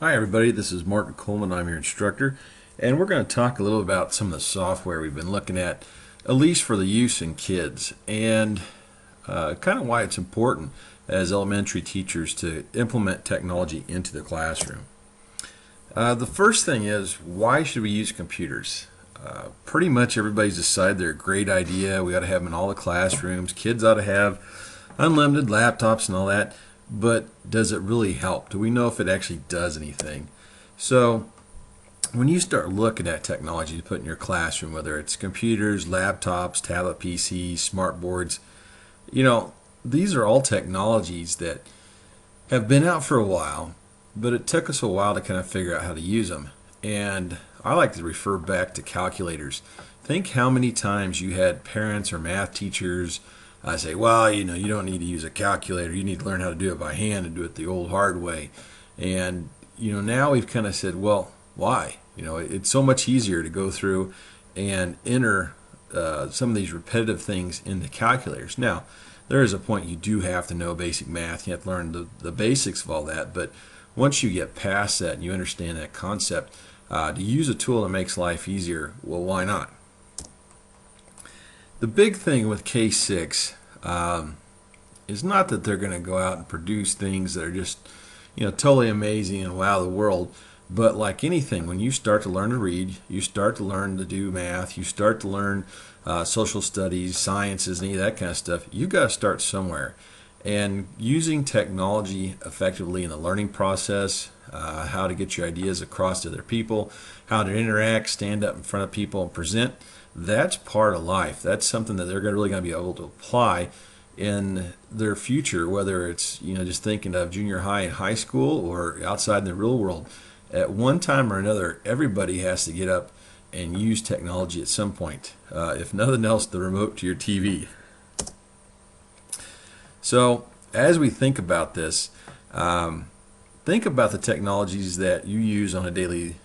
Hi everybody, this is Martin Coleman. I'm your instructor, and we're going to talk a little about some of the software we've been looking at least for the use in kids, and kind of why it's important as elementary teachers to implement technology into the classroom. The first thing is, why should we use computers? Pretty much everybody's decided they're a great idea. We ought to have them in all the classrooms. Kids ought to have unlimited laptops and all that. But does it really help? Do we know if it actually does anything? So when you start looking at technology to put in your classroom, whether it's computers, laptops, tablet PCs, smart boards, these are all technologies that have been out for a while, but it took us a while to kind of figure out how to use them. And I like to refer back to calculators. Think how many times you had parents or math teachers say, well, you don't need to use a calculator. You need to learn how to do it by hand and do it the old hard way. And, now we've kind of said, well, why? It's so much easier to go through and enter some of these repetitive things into calculators. Now, there is a point you do have to know basic math. You have to learn the basics of all that. But once you get past that and you understand that concept, to use a tool that makes life easier, well, why not? The big thing with K6 is not that they're going to go out and produce things that are just, totally amazing and wow the world. But like anything, when you start to learn to read, you start to learn to do math, you start to learn social studies, sciences, any of that kind of stuff, you've got to start somewhere. And using technology effectively in the learning process, how to get your ideas across to other people, how to interact, stand up in front of people and present, that's part of life. That's something that they're really going to be able to apply in their future, whether it's just thinking of junior high and high school or outside in the real world. At one time or another, everybody has to get up and use technology at some point. If nothing else, the remote to your TV. So as we think about this, think about the technologies that you use on a daily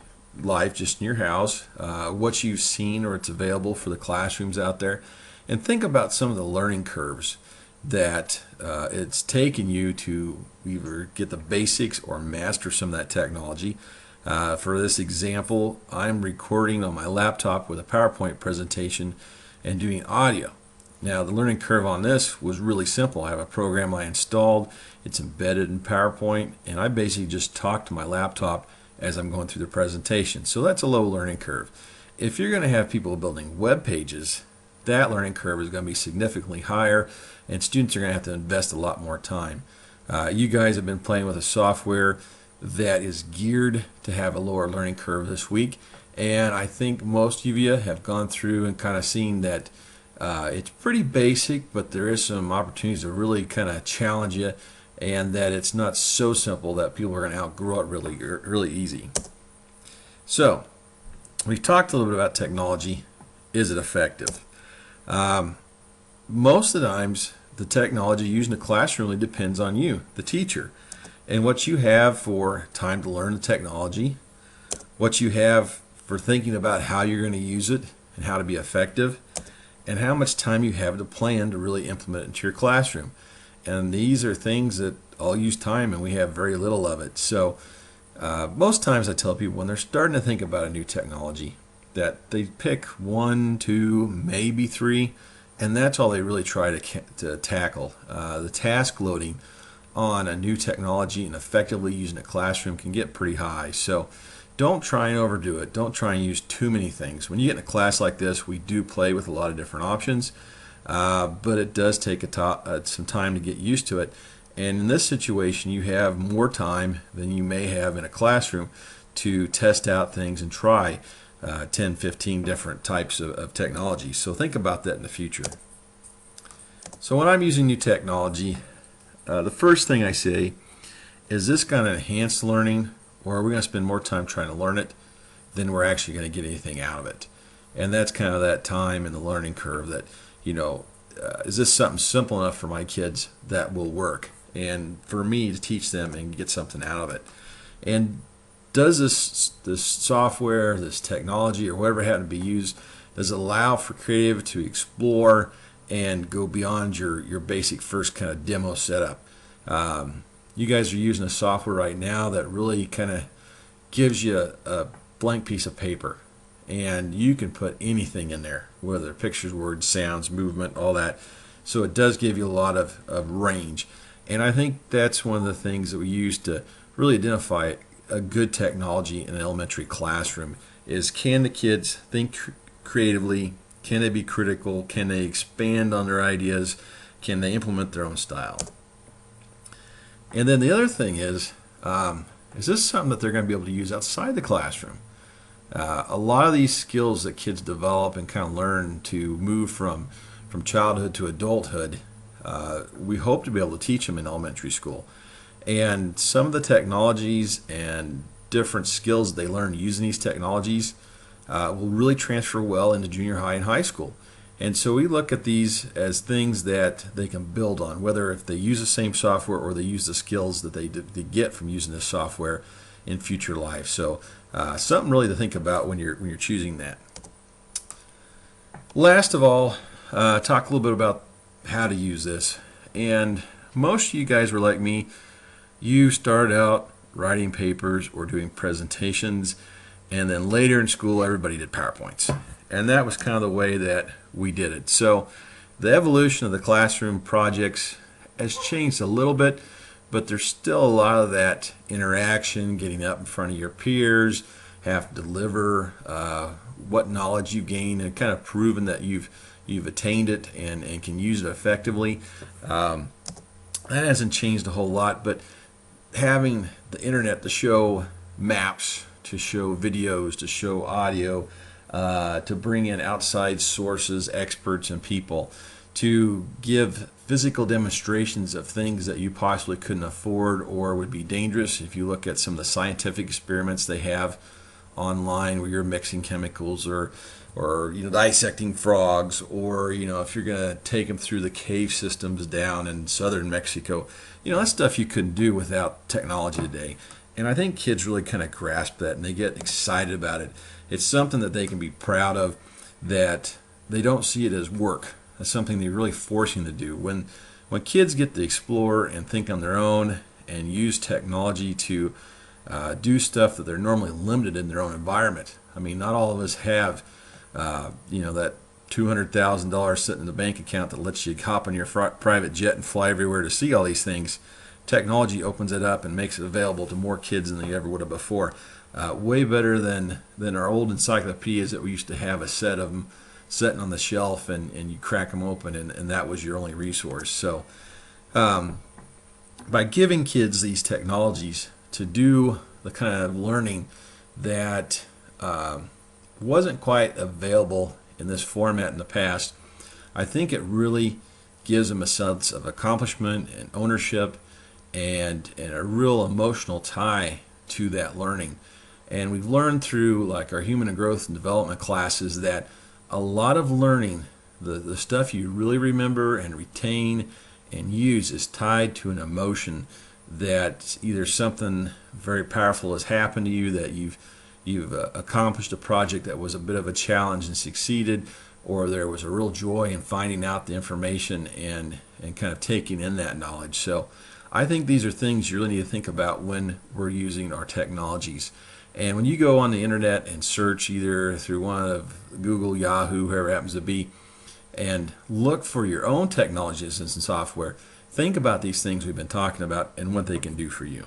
life just in your house, what you've seen or it's available for the classrooms out there, and think about some of the learning curves that it's taken you to either get the basics or master some of that technology. For this example, I'm recording on my laptop with a PowerPoint presentation and doing audio. Now, the learning curve on this was really simple. I have a program I installed, it's embedded in PowerPoint, and I basically just talk to my laptop as I'm going through the presentation. So that's a low learning curve. If you're going to have people building web pages, that learning curve is going to be significantly higher, and students are going to have to invest a lot more time. You guys have been playing with a software that is geared to have a lower learning curve this week, and I think most of you have gone through and kind of seen that it's pretty basic, but there is some opportunities to really kind of challenge you, and that it's not so simple that people are going to outgrow it really easy. So we've talked a little bit about technology. Is it effective? Most of the times the technology used in the classroom really depends on you, the teacher, and what you have for time to learn the technology, what you have for thinking about how you're going to use it and how to be effective, and how much time you have to plan to really implement it into your classroom. And these are things that all use time, and we have very little of it. So most times I tell people when they're starting to think about a new technology that they pick 1, 2, maybe 3, and that's all they really try to tackle. The task loading on a new technology and effectively using a classroom can get pretty high. So don't try and overdo it. Don't try and use too many things. When you get in a class like this, we do play with a lot of different options, but it does take some time to get used to it. And in this situation, you have more time than you may have in a classroom to test out things and try 10, 15 different types of technology. So think about that in the future. So when I'm using new technology, the first thing I say is this going to enhance learning, or are we going to spend more time trying to learn it than we're actually going to get anything out of it? And that's kind of that time in the learning curve that, is this something simple enough for my kids that will work? And for me to teach them and get something out of it. And does this software, this technology, or whatever it happened to be used, does it allow for creative to explore and go beyond your basic first kind of demo setup? You guys are using a software right now that really kind of gives you a blank piece of paper, and you can put anything in there, whether pictures, words, sounds, movement, all that. So it does give you a lot of range. And I think that's one of the things that we use to really identify a good technology in an elementary classroom is, can the kids think creatively? Can they be critical? Can they expand on their ideas? Can they implement their own style? And then the other thing is this something that they're going to be able to use outside the classroom? A lot of these skills that kids develop and kind of learn to move from childhood to adulthood, we hope to be able to teach them in elementary school. And some of the technologies and different skills they learn using these technologies will really transfer well into junior high and high school. And so we look at these as things that they can build on, whether if they use the same software or they use the skills that they get from using this software in future life. So something really to think about when you're choosing that. Last of all, talk a little bit about how to use this. And most of you guys were like me. You started out writing papers or doing presentations, and then later in school everybody did PowerPoints. And that was kind of the way that we did it. So the evolution of the classroom projects has changed a little bit, but there's still a lot of that interaction, getting up in front of your peers, have to deliver what knowledge you gain and kind of proven that you've attained it and can use it effectively. That hasn't changed a whole lot, but having the internet to show maps, to show videos, to show audio, to bring in outside sources, experts, and people, to give physical demonstrations of things that you possibly couldn't afford or would be dangerous. If you look at some of the scientific experiments they have online where you're mixing chemicals or dissecting frogs, or if you're going to take them through the cave systems down in southern Mexico, that's stuff you couldn't do without technology today. And I think kids really kind of grasp that and they get excited about it. It's something that they can be proud of, that they don't see it as work. That's something they're really forcing to do. When kids get to explore and think on their own and use technology to do stuff that they're normally limited in their own environment. I mean, not all of us have that $200,000 sitting in the bank account that lets you hop on your private jet and fly everywhere to see all these things. Technology opens it up and makes it available to more kids than they ever would have before. Way better than our old encyclopedias that we used to have a set of them sitting on the shelf, and you crack them open and that was your only resource. So by giving kids these technologies to do the kind of learning that wasn't quite available in this format in the past, I think it really gives them a sense of accomplishment and ownership and a real emotional tie to that learning. And we've learned through like our human and growth and development classes that a lot of learning, the stuff you really remember and retain and use, is tied to an emotion that either something very powerful has happened to you, that you've accomplished a project that was a bit of a challenge and succeeded, or there was a real joy in finding out the information and kind of taking in that knowledge. So I think these are things you really need to think about when we're using our technologies. And when you go on the internet and search either through one of Google, Yahoo, whoever it happens to be, and look for your own technologies and software, think about these things we've been talking about and what they can do for you.